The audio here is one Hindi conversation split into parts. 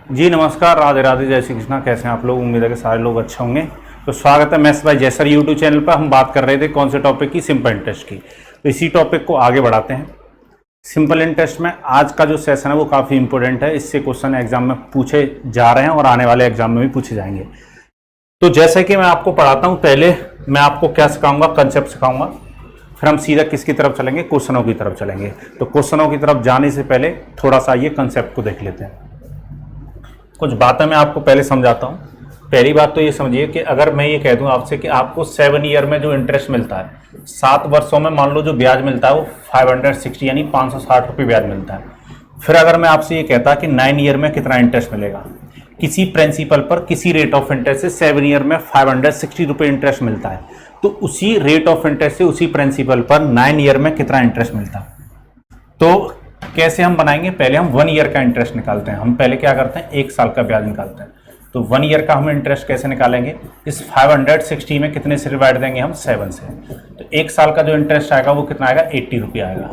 जी नमस्कार, राधे राधे, जय श्री कृष्णा। कैसे हैं आप लोग? उम्मीद है कि सारे लोग अच्छे होंगे। तो स्वागत है मैथ्स बाय जय सर यूट्यूब चैनल पर। हम बात कर रहे थे कौन से टॉपिक की? सिंपल इंटरेस्ट की। तो इसी टॉपिक को आगे बढ़ाते हैं। सिंपल इंटरेस्ट में आज का जो सेशन है वो काफ़ी इंपॉर्टेंट है। इससे क्वेश्चन एग्जाम में पूछे जा रहे हैं और आने वाले एग्जाम में भी पूछे जाएंगे। तो जैसे कि मैं आपको पढ़ाता हूँ, पहले मैं आपको क्या सिखाऊंगा? कंसेप्ट सिखाऊंगा, फिर हम सीधा किसकी तरफ चलेंगे? क्वेश्चनों की तरफ चलेंगे। तो क्वेश्चनों की तरफ जाने से पहले थोड़ा सा ये कंसेप्ट को देख लेते हैं। कुछ बातें मैं आपको पहले समझाता हूँ। पहली बात तो ये समझिए कि अगर मैं ये कह दूं आपसे कि आपको 7 ईयर में जो इंटरेस्ट मिलता है, 7 वर्षों में मान लो जो ब्याज मिलता है वो 560 यानी 560 रुपये ब्याज मिलता है। फिर अगर मैं आपसे ये कहता कि 9 ईयर में कितना इंटरेस्ट मिलेगा, किसी प्रिंसिपल पर किसी रेट ऑफ इंटरेस्ट से 7 ईयर में 560 रुपये इंटरेस्ट मिलता है, तो उसी रेट ऑफ इंटरेस्ट से उसी प्रिंसिपल पर 9 ईयर में कितना इंटरेस्ट मिलता है। तो कैसे हम बनाएंगे? पहले हम 1 ईयर का इंटरेस्ट निकालते हैं। हम पहले क्या करते हैं? 1 साल का ब्याज निकालते हैं। तो 1 ईयर का हम इंटरेस्ट कैसे निकालेंगे? इस 560 में कितने से डिवाइड देंगे हम? 7 से। तो 1 साल का जो इंटरेस्ट आएगा वो कितना आएगा? 80 रुपये आएगा।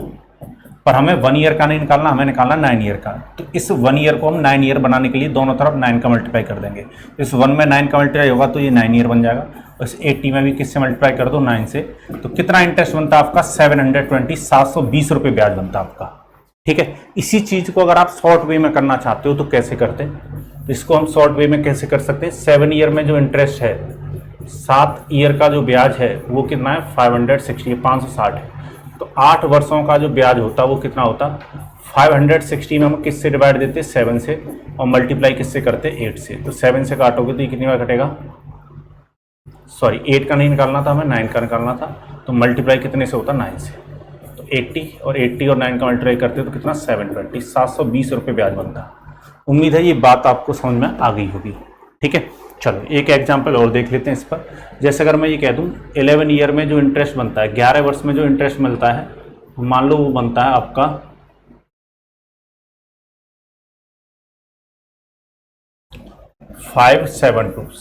पर हमें 1 ईयर का नहीं निकालना, हमें निकालना 9 ईयर का। तो इस 1 ईयर को हम 9 ईयर बनाने के लिए दोनों तरफ 9 का मल्टीप्लाई कर देंगे। इस 1 में 9 का मल्टीप्लाई होगा तो ये 9 ईयर बन जाएगा। और इस 80 में भी किससे मल्टीप्लाई कर दो? 9 से। तो कितना इंटरेस्ट बनता है आपका? 720, 720 रुपये ब्याज बनता है आपका। ठीक है। इसी चीज को अगर आप शॉर्ट वे में करना चाहते हो तो कैसे करते हैं? इसको हम शॉर्ट वे में कैसे कर सकते हैं? 7 ईयर में जो इंटरेस्ट है, 7 ईयर का जो ब्याज है वो कितना है? 560, 560 है। तो 8 वर्षों का जो ब्याज होता है वो कितना होता? 560 में हम किससे डिवाइड देते? 7 से। और मल्टीप्लाई किससे करते? 8 से। तो 7 से काटोगे तो ये कितनी बार कटेगा? सॉरी, 8 का नहीं निकालना था हमें, 9 का निकालना था। तो मल्टीप्लाई कितने से होता? 9 से। 80 और 80 और 9 का मल्टीप्लाई करते तो कितना? 720, 720 रुपये ब्याज बनता है। उम्मीद है ये बात आपको समझ में आ गई होगी। ठीक है, चलो एक एग्जांपल और देख लेते हैं इस पर। जैसे अगर मैं ये कह दूं 11 ईयर में जो इंटरेस्ट बनता है, 11 वर्ष में जो इंटरेस्ट मिलता है, मान लो वो बनता है आपका 572,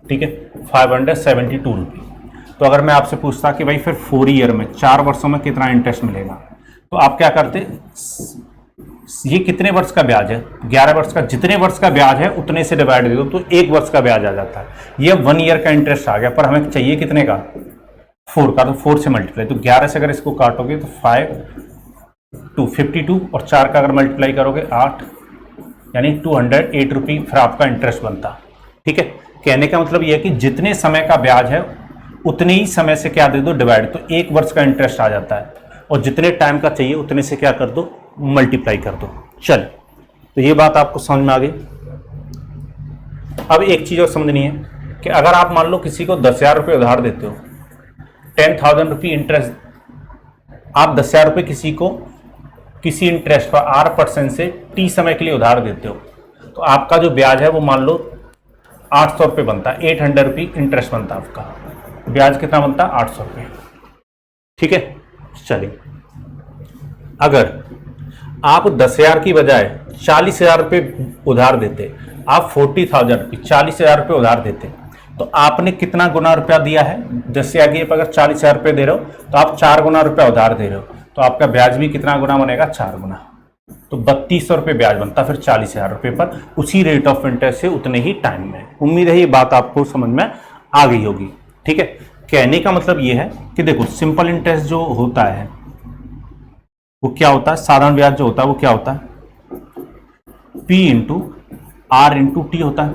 ठीक है, 572 रुपये। तो अगर मैं आपसे पूछता कि भाई फिर 4 ईयर में, 4 वर्षों में कितना इंटरेस्ट मिलेगा, तो आप क्या करते? ये कितने वर्ष का ब्याज है? 11 वर्ष का। जितने वर्ष का ब्याज है उतने से डिवाइड दे दो तो 1 वर्ष का ब्याज आ जाता है। ये 1 ईयर का इंटरेस्ट आ गया, पर हमें चाहिए कितने का? 4 का। तो 4 से मल्टीप्लाई, तो 11 से अगर इसको काटोगे तो 52 और 4 का अगर मल्टीप्लाई करोगे 8, यानी 208 रुपये फिर आपका इंटरेस्ट बनता। ठीक है। कहने का मतलब यह है कि जितने समय का ब्याज है उतने ही समय से क्या दे दो? डिवाइड। तो 1 वर्ष का इंटरेस्ट आ जाता है, और जितने टाइम का चाहिए उतने से क्या कर दो? मल्टीप्लाई कर दो। चल, तो ये बात आपको समझ में आ गई। अब एक चीज और समझनी है कि अगर आप मान लो किसी को 10,000 रुपये उधार देते हो, 10,000 रुपये इंटरेस्ट, आप 10,000 रुपये किसी को किसी इंटरेस्ट पर 8% से टी समय के लिए उधार देते हो, तो आपका जो ब्याज है वो मान लो 800 रुपये बनता है। 800 रुपये इंटरेस्ट बनता है आपका। ब्याज कितना बनता है? 800 रुपये। ठीक है, चलिए अगर आप 10,000 की बजाय 40,000 रुपये उधार देते, आप 40,000 रुपये, 40,000 रुपये उधार देते, तो आपने कितना गुना रुपया दिया है? 10,000 की अगर 40,000 रुपये दे रहे हो तो आप 4 गुना रुपया उधार दे रहे हो, तो आपका ब्याज भी कितना गुना बनेगा? 4 गुना। तो 3200 रुपये ब्याज बनता फिर 40,000 रुपये पर, उसी रेट ऑफ इंटरेस्ट से उतने ही टाइम में। उम्मीद है ये बात आपको समझ में आ गई होगी। ठीक है। कहने का मतलब ये है कि देखो सिंपल इंटरेस्ट जो होता है वो क्या होता है? साधारण ब्याज जो होता है वो क्या होता है? P into R into T होता है।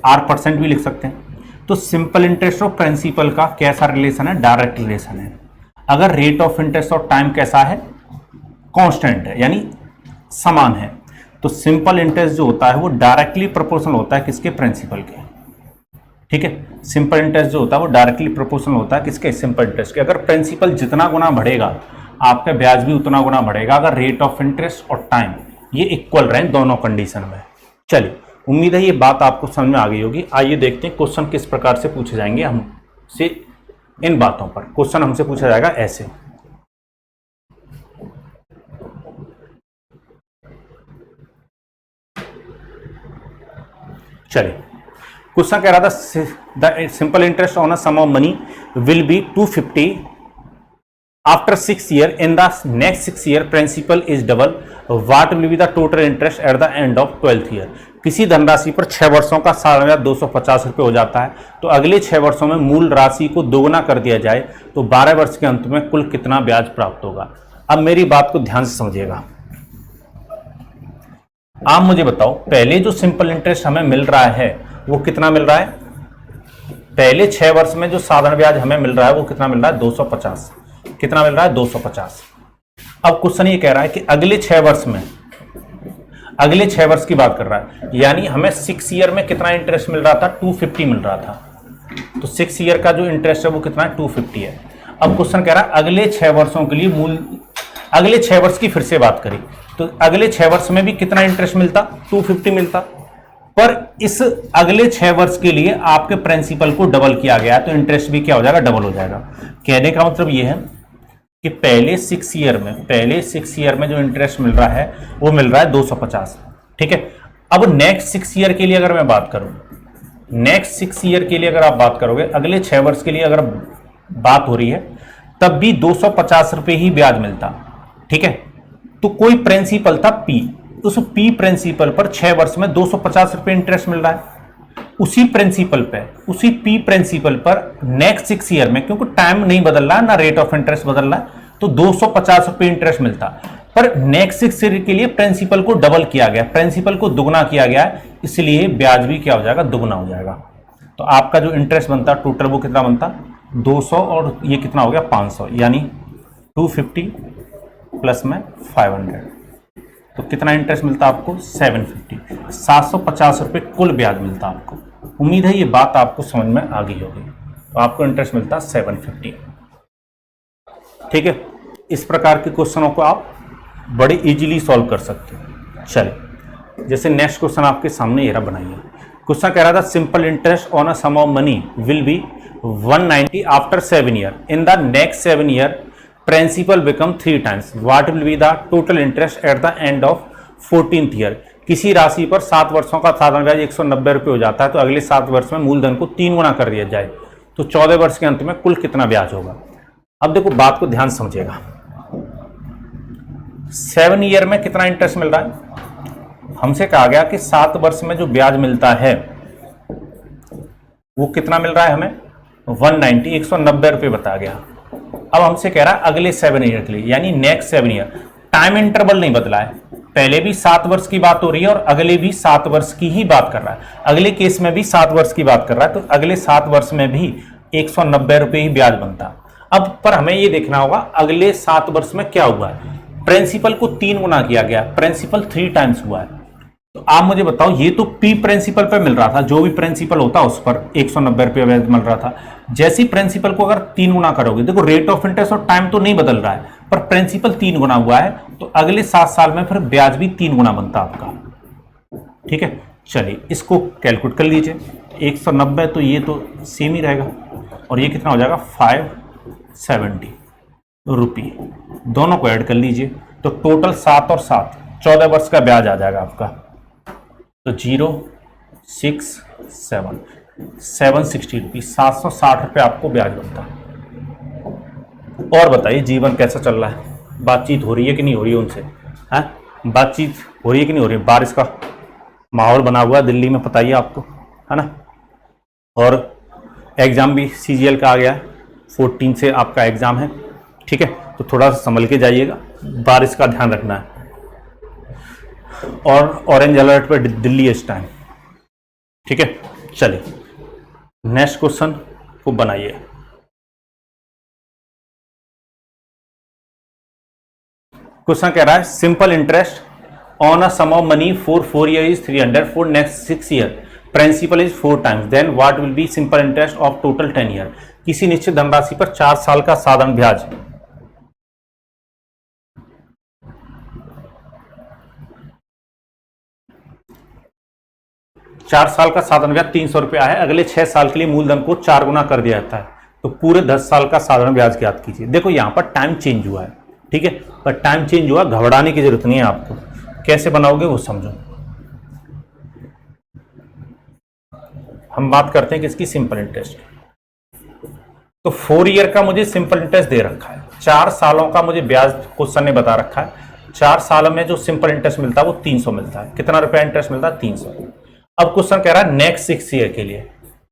R% भी लिख सकते हैं। तो सिंपल इंटरेस्ट और प्रिंसिपल का कैसा रिलेशन है? डायरेक्ट रिलेशन है। अगर रेट ऑफ इंटरेस्ट और टाइम कैसा है? कांस्टेंट है, यानी समान है, तो सिंपल इंटरेस्ट जो होता है वो डायरेक्टली प्रोपोर्शनल होता है किसके? प्रिंसिपल के। ठीक है। सिंपल इंटरेस्ट जो होता है वो डायरेक्टली प्रोपोर्शनल होता है किसके? सिंपल इंटरेस्ट के। अगर प्रिंसिपल जितना गुना बढ़ेगा आपका ब्याज भी उतना गुना बढ़ेगा, अगर रेट ऑफ इंटरेस्ट और टाइम ये इक्वल रहे दोनों कंडीशन में। चलिए, उम्मीद है ये बात आपको समझ में आ गई होगी। आइए देखते हैं क्वेश्चन किस प्रकार से पूछे जाएंगे हमसे इन बातों पर। क्वेश्चन हमसे पूछा जाएगा ऐसे। चलिए, क्वेश्चन कह रहा था the simple interest on a sum of money will be 250 after 6 year in the next 6 year principal is double, what will be the total interest at the end of 12th year. किसी धनराशि पर 6 वर्षों का सालाना ब्याज 250 रुपये हो जाता है, तो अगले 6 वर्षों में मूल राशि को दोगुना कर दिया जाए तो 12 वर्ष के अंत में कुल कितना ब्याज प्राप्त होगा। अब मेरी बात को ध्यान से समझिएगा। आप मुझे बताओ, पहले जो सिंपल इंटरेस्ट हमें मिल रहा है वो कितना मिल रहा है? पहले 6 वर्ष में जो साधारण ब्याज हमें मिल रहा है वो कितना मिल रहा है? 250। कितना मिल रहा है? 250। अब क्वेश्चन ये कह रहा है कि अगले 6 वर्ष में, अगले 6 वर्ष की बात कर रहा है, यानी हमें 6 ईयर में कितना इंटरेस्ट मिल रहा था? 250 मिल रहा था। तो 6 ईयर का जो इंटरेस्ट है वो कितना है? 250 है। अब क्वेश्चन कह रहा है अगले 6 वर्षों के लिए मूल, अगले 6 वर्ष की फिर से बात करें तो अगले 6 वर्ष में भी कितना इंटरेस्ट मिलता? 250 मिलता। पर इस अगले 6 वर्ष के लिए आपके प्रिंसिपल को डबल किया गया, तो इंटरेस्ट भी क्या हो जाएगा? डबल हो जाएगा। कहने का मतलब यह है कि पहले 6 ईयर में जो इंटरेस्ट मिल रहा है वो मिल रहा है 250। ठीक है। अब नेक्स्ट 6 ईयर के लिए अगर मैं बात करूं, नेक्स्ट 6 ईयर के लिए अगर आप बात करोगे, अगले 6 वर्ष के लिए अगर बात हो रही है, तब भी 250 रुपये ही ब्याज मिलता। ठीक है। तो कोई प्रिंसिपल था P, उस P प्रिंसिपल पर 6 वर्ष में 250 रुपये इंटरेस्ट मिल रहा है। उसी P प्रिंसिपल पर नेक्स्ट 6 ईयर में, क्योंकि टाइम नहीं बदल रहा ना रेट ऑफ इंटरेस्ट बदल रहा है, तो 250 रुपये इंटरेस्ट मिलता। पर नेक्स्ट 6 ईयर के लिए प्रिंसिपल को डबल किया गया, प्रिंसिपल को दुगना किया गया, इसलिए ब्याज भी क्या हो जाएगा? दुगना हो जाएगा। तो आपका जो इंटरेस्ट बनता टोटल वो कितना बनता? 200 और ये कितना हो गया? 500, यानी 250 प्लस में 500, तो कितना इंटरेस्ट मिलता आपको? 750। 750 रुपये कुल ब्याज मिलता आपको। उम्मीद है ये बात आपको समझ में आ गई होगी। तो आपको इंटरेस्ट मिलता 750। ठीक है। इस प्रकार के क्वेश्चनों को आप बड़े इजीली सॉल्व कर सकते हो। चलिए, जैसे नेक्स्ट क्वेश्चन आपके सामने ये रहा, बनाइए। क्वेश्चन कह रहा था simple interest on a sum of money will be 190 after 7 year, in the next 7 year principal become 3 times, what will be the total interest at the end of 14th year. किसी राशि पर 7 वर्षों का साधारण ब्याज 190 रुपये हो जाता है, तो अगले 7 वर्ष में मूलधन को 3 गुना कर दिया जाए तो 14 वर्ष के अंत में कुल कितना ब्याज होगा। अब देखो, बात को ध्यान समझिएगा। 7 ईयर में कितना इंटरेस्ट मिल रहा है? हमसे कहा गया कि 7 वर्ष में जो ब्याज मिलता है वो कितना मिल रहा है हमें? 190, 190 रुपये बता गया। अब हमसे कह रहा है अगले 7 ईयर के लिए, यानी नेक्स्ट 7 ईयर। टाइम इंटरवल नहीं बदला है, पहले भी 7 वर्ष की बात हो रही है और अगले भी 7 वर्ष की ही बात कर रहा है। अगले केस में भी 7 वर्ष की बात कर रहा है, तो अगले 7 वर्ष में भी 190 रुपये ही ब्याज बनता। अब पर हमें ये देखना होगा अगले 7 वर्ष में क्या हुआ है। प्रिंसिपल को 3 गुना किया गया, प्रिंसिपल 3 टाइम्स हुआ है। तो आप मुझे बताओ, ये तो P प्रिंसिपल पे मिल रहा था, जो भी प्रिंसिपल होता उस पर 190 रुपये ब्याज मिल रहा था। जैसे ही प्रिंसिपल को अगर 3 गुना करोगे, देखो रेट ऑफ इंटरेस्ट और टाइम तो नहीं बदल रहा है, पर प्रिंसिपल 3 गुना हुआ है, तो अगले 7 साल में फिर ब्याज भी 3 गुना बनता आपका। ठीक है। चलिए, इसको कैलकुलेट कर लीजिए। 190 तो ये तो सेम ही रहेगा, और ये कितना हो जाएगा? 570 रुपये। दोनों को ऐड कर लीजिए, तो टोटल 7 और 7 14 वर्ष का ब्याज आ जाएगा आपका। तो 067 760 रुपये, 760 रुपये आपको ब्याज बनता। और बताइए जीवन कैसा चल रहा है? बातचीत हो रही है कि नहीं हो रही है उनसे? हैं, बातचीत हो रही है कि नहीं हो रही है? बारिश का माहौल बना हुआ है दिल्ली में, पता ही है आपको, है ना। और एग्ज़ाम भी CGL का आ गया है, 14 से आपका एग्ज़ाम है। ठीक है। तो थोड़ा सा संभल के जाइएगा, बारिश का ध्यान रखना है। और ऑरेंज अलर्ट पर दिल्ली इस टाइम। ठीक है। चलिए, नेक्स्ट क्वेश्चन को बनाइए। क्वेश्चन कह रहा है simple interest on a sum of money for 4 year is 300, for next 6 year principal is 4 times, then what will be simple interest of total 10 year. किसी निश्चित धनराशि पर 4 साल का साधारण ब्याज 4 साल का साधारण ब्याज 300 रुपया है, अगले 6 साल के लिए मूलधन को 4 गुना कर दिया जाता है, तो पूरे 10 साल का साधारण ब्याज ज्ञात कीजिए। देखो यहां पर टाइम चेंज हुआ है, ठीक है, पर टाइम चेंज हुआ, घबराने की जरूरत नहीं है आपको। कैसे बनाओगे वो समझो। हम बात करते हैं किसकी? Simple interest. तो 4 ईयर का मुझे सिंपल इंटरेस्ट दे रखा है, 4 सालों का मुझे ब्याज क्वेश्चन ने बता रखा है। 4 साल में जो सिंपल इंटरेस्ट मिलता है वो 300 मिलता है। कितना रुपया इंटरेस्ट मिलता है? 300। अब क्वेश्चन कह रहा है नेक्स्ट 6 ईयर के लिए,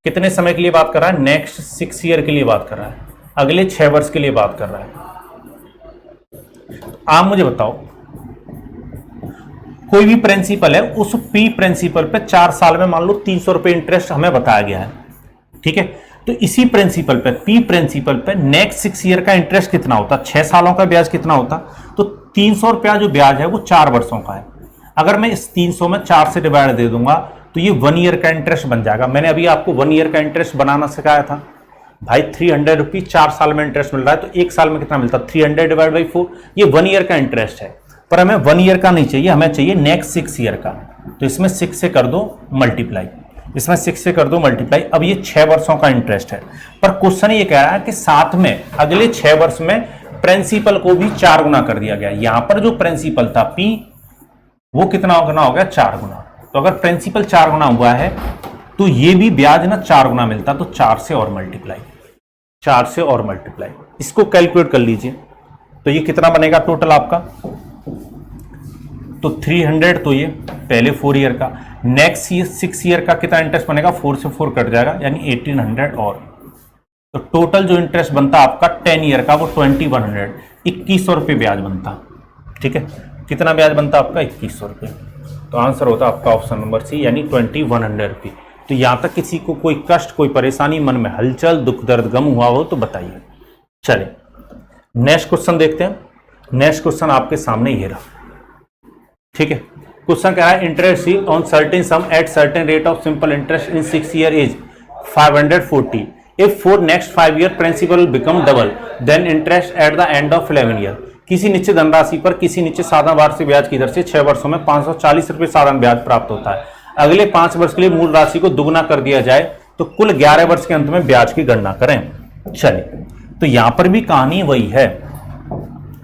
कितने समय के लिए बात कर रहा है? नेक्स्ट 6 ईयर के लिए बात कर रहा है, अगले 6 वर्ष के लिए बात कर रहा है। आप मुझे बताओ, कोई भी प्रिंसिपल है, उस पी प्रिंसिपल पे 4 साल में मान लो 300 रुपए इंटरेस्ट हमें बताया गया है, ठीक है। तो इसी प्रिंसिपल पे, पी प्रिंसिपल पे नेक्स्ट 6 ईयर का इंटरेस्ट कितना होता? 6 सालों का ब्याज कितना होता? तो 300 रुपया जो ब्याज है वो 4 वर्षों का है। अगर मैं इस 300 में 4 से डिवाइड दे दूंगा तो ये 1 ईयर का इंटरेस्ट बन जाएगा। मैंने अभी आपको 1 ईयर का इंटरेस्ट बनाना सिखाया था भाई। 300 रुपीज 4 साल में इंटरेस्ट मिल रहा है, तो 1 साल में कितना मिलता? 300 डिवाइड बाई 4। ये 1 ईयर का इंटरेस्ट है, पर हमें 1 ईयर का नहीं चाहिए, हमें चाहिए नेक्स्ट 6 ईयर का। तो इसमें 6 से कर दो मल्टीप्लाई, इसमें 6 से कर दो मल्टीप्लाई। अब ये 6 वर्षों का इंटरेस्ट है, पर क्वेश्चन ये कह रहा है कि साथ में अगले 6 वर्ष में प्रिंसिपल को भी 4 गुना कर दिया गया। यहां पर जो प्रिंसिपल था पी, वो कितना गुना हो गया? 4 गुना। तो अगर प्रिंसिपल 4 गुना हुआ है तो ये भी ब्याज ना 4 गुना मिलता, तो 4 से और मल्टीप्लाई, 4 से और मल्टीप्लाई। इसको कैलकुलेट कर लीजिए, तो ये कितना बनेगा टोटल आपका? तो 300, तो ये पहले 4 ईयर का, नेक्स्ट 6 ईयर का कितना इंटरेस्ट बनेगा? 4 से 4 कट जाएगा, यानी 1800 और। तो टोटल जो इंटरेस्ट बनता आपका 10 ईयर का वो 2100, 2100 रुपये ब्याज बनता, ठीक है। कितना ब्याज बनता आपका? 2100 रुपये। तो आंसर होता आपका ऑप्शन नंबर सी, यानी 2100 रुपये। तो यहां तक किसी को कोई कष्ट, कोई परेशानी, मन में हलचल, दुख दर्द गम हुआ हो तो बताइए। चलिए नेक्स्ट क्वेश्चन देखते हैं। नेक्स्ट क्वेश्चन आपके सामने ये रहा, ठीक है। क्वेश्चन कह रहा है interest on certain sum at certain rate of simple interest in 6 year is 540। If for next 5 year principal become double then interest at the end of 11 year. किसी निश्चित धनराशि पर किसी निश्चित साधारण वार्षिक ब्याज की दर से 6 वर्षों में 540 रुपये साधारण ब्याज प्राप्त होता है। अगले 5 वर्ष के लिए मूल राशि को दुगुना कर दिया जाए तो कुल 11 वर्ष के अंत में ब्याज की गणना करें। चलिए, तो यहां पर भी कहानी वही है।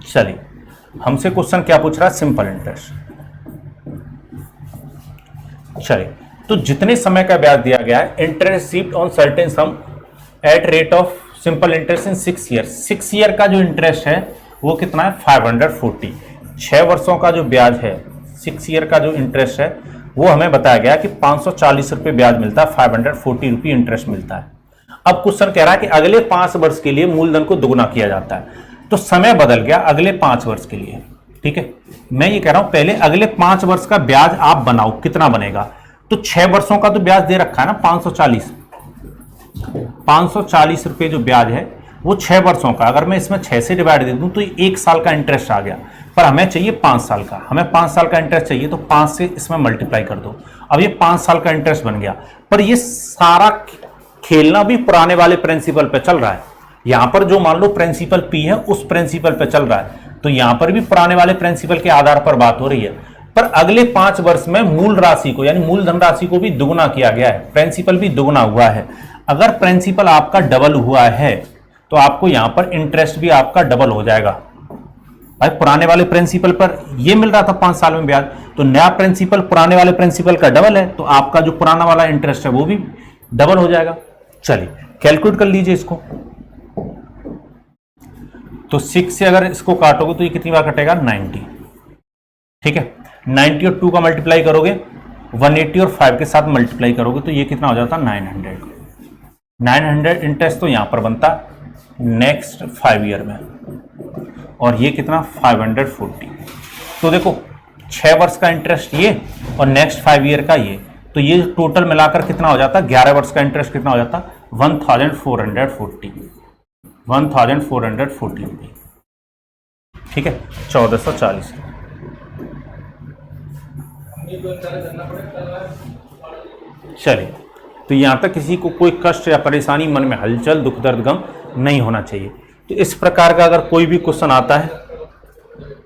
चलिए, हमसे क्वेश्चन क्या पूछ रहा है? Simple interest. चलिए, तो जितने समय का ब्याज दिया गया है, interest received on certain sum at rate of simple interest in 6 year. 6 year का जो इंटरेस्ट है वो कितना है? 540। 6 वर्षों का जो ब्याज है, 6 ईयर का जो इंटरेस्ट है वो हमें बताया गया कि 540 रुपये ब्याज मिलता है, 540 रुपये इंटरेस्ट मिलता है। अब क्वेश्चन कह रहा है कि अगले 5 वर्ष के लिए मूलधन को दुगुना किया जाता है। तो समय बदल गया अगले 5 वर्ष के लिए, ठीक है। मैं ये कह रहा हूं पहले अगले 5 वर्ष का ब्याज आप बनाओ, कितना बनेगा? तो 6 वर्षों का तो ब्याज दे रखा है ना 540 रुपये जो ब्याज है वो 6 वर्षों का। अगर मैं इसमें 6 से डिवाइड दे दूं तो 1 साल का इंटरेस्ट आ गया, पर हमें चाहिए 5 साल का। हमें 5 साल का इंटरेस्ट चाहिए, तो 5 से इसमें मल्टीप्लाई कर दो। अब ये 5 साल का इंटरेस्ट बन गया, पर ये सारा खेलना भी पुराने वाले प्रिंसिपल पे चल रहा है। यहां पर जो मान लो प्रिंसिपल पी है उस प्रिंसिपल पे चल रहा है, तो यहां पर भी पुराने वाले प्रिंसिपल के आधार पर बात हो रही है। पर अगले 5 वर्ष में मूल राशि को, यानी मूलधन राशि को भी दुगुना किया गया है, प्रिंसिपल भी दुगुना हुआ है। अगर प्रिंसिपल आपका डबल हुआ है तो आपको यहां पर इंटरेस्ट भी आपका डबल हो जाएगा। भाई पुराने वाले प्रिंसिपल पर ये मिल रहा था 5 साल में ब्याज, तो नया प्रिंसिपल पुराने वाले प्रिंसिपल का डबल है, तो आपका जो पुराना वाला इंटरेस्ट है वो भी डबल हो जाएगा। चलिए कैलकुलेट कर लीजिए इसको। तो 6 से अगर इसको काटोगे तो ये कितनी बार कटेगा? 90, ठीक है। 90 और 2 का मल्टीप्लाई करोगे, 180 और 5 के साथ मल्टीप्लाई करोगे तो ये कितना हो जाता? 900 इंटरेस्ट तो यहां पर बनता नेक्स्ट 5 ईयर में, और ये कितना? 540। तो देखो 6 वर्ष का इंटरेस्ट ये और नेक्स्ट 5 ईयर का ये, तो ये टोटल मिलाकर कितना हो जाता? 11 वर्ष का इंटरेस्ट कितना हो जाता? 1440 रुपये, ठीक है। 1440। चलिए, तो यहां तक किसी को कोई कष्ट या परेशानी, मन में हलचल, दुख दर्द गम नहीं होना चाहिए। तो इस प्रकार का अगर कोई भी क्वेश्चन आता है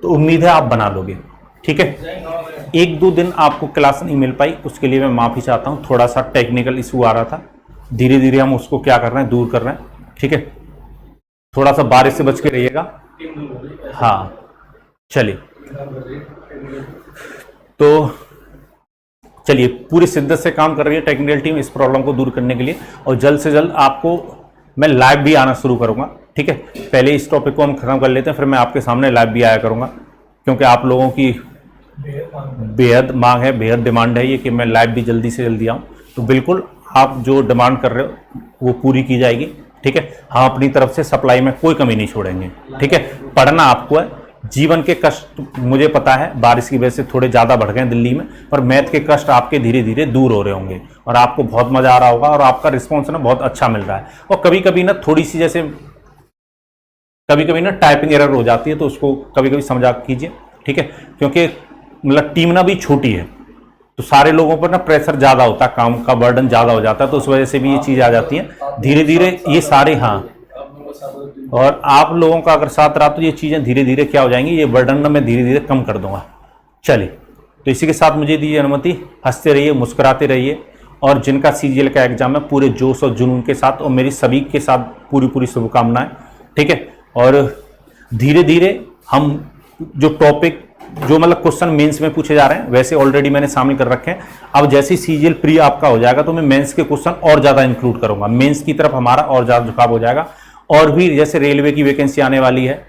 तो उम्मीद है आप बना लोगे, ठीक है। 1-2 दिन आपको क्लास नहीं मिल पाई, उसके लिए मैं माफी चाहता हूं। थोड़ा सा टेक्निकल इशू आ रहा था, धीरे धीरे हम उसको क्या कर रहे हैं, दूर कर रहे हैं, ठीक है। थोड़ा सा बारिश से बच के रहिएगा। हाँ चलिए, तो चलिए पूरी शिद्दत से काम कर रही है टेक्निकल टीम इस प्रॉब्लम को दूर करने के लिए, और जल्द से जल्द आपको मैं लाइव भी आना शुरू करूंगा। ठीक है, पहले इस टॉपिक को हम खत्म कर लेते हैं, फिर मैं आपके सामने लाइव भी आया करूँगा, क्योंकि आप लोगों की बेहद मांग है, बेहद डिमांड है ये कि मैं लाइव भी जल्दी से जल्दी आऊँ। तो बिल्कुल आप जो डिमांड कर रहे हो वो पूरी की जाएगी, ठीक है। हम अपनी तरफ से सप्लाई में कोई कमी नहीं छोड़ेंगे, ठीक है। पढ़ना आपको है, जीवन के कष्ट मुझे पता है बारिश की वजह से थोड़े ज़्यादा बढ़ गए दिल्ली में, पर मैथ के कष्ट आपके धीरे धीरे दूर हो रहे होंगे और आपको बहुत मज़ा आ रहा होगा और आपका रिस्पॉन्स ना बहुत अच्छा मिल रहा है। और कभी कभी ना थोड़ी सी जैसे कभी कभी ना टाइपिंग एरर हो जाती है, तो उसको कभी कभी समझा कीजिए, ठीक है, क्योंकि मतलब टीम ना भी छोटी है, तो सारे लोगों पर ना प्रेशर ज़्यादा होता है, काम का बर्डन ज़्यादा हो जाता है, तो उस वजह से भी ये चीज़ आ जाती है धीरे धीरे ये सारे। हाँ, और आप लोगों का अगर साथ रहा तो ये चीज़ें धीरे धीरे क्या हो जाएंगी, ये बर्डन ना मैं धीरे धीरे कम कर दूंगा। चलिए, तो इसी के साथ मुझे दीजिए अनुमति, हंसते रहिए, मुस्कुराते रहिए, और जिनका सीजीएल का एग्जाम है पूरे जोश और जुनून के साथ, और मेरी सभी के साथ पूरी पूरी शुभकामनाएं, ठीक है। और धीरे धीरे हम जो टॉपिक जो मतलब क्वेश्चन मेंस में पूछे जा रहे हैं वैसे ऑलरेडी मैंने शामिल कर रखे हैं। अब जैसे सीजीएल प्री आपका हो जाएगा तो मैं मेंस के क्वेश्चन और ज़्यादा इंक्लूड करूंगा, मेंस की तरफ हमारा और ज़्यादा झुकाव हो जाएगा। और भी जैसे रेलवे की वैकेंसी आने वाली है,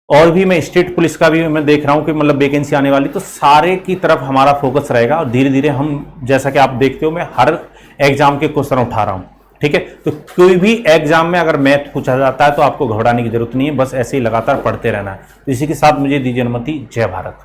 और भी मैं स्टेट पुलिस का भी मैं देख रहा हूं कि मतलब वैकेंसी आने वाली, तो सारे की तरफ हमारा फोकस रहेगा। और धीरे धीरे हम, जैसा कि आप देखते हो, मैं हर एग्जाम के क्वेश्चन उठा रहा हूं, ठीक है। तो कोई भी एग्जाम में अगर मैथ पूछा जाता है तो आपको घबराने की जरूरत नहीं है, बस ऐसे ही लगातार पढ़ते रहना है। तो इसी के साथ मुझे दीजिए अनुमति। जय भारत।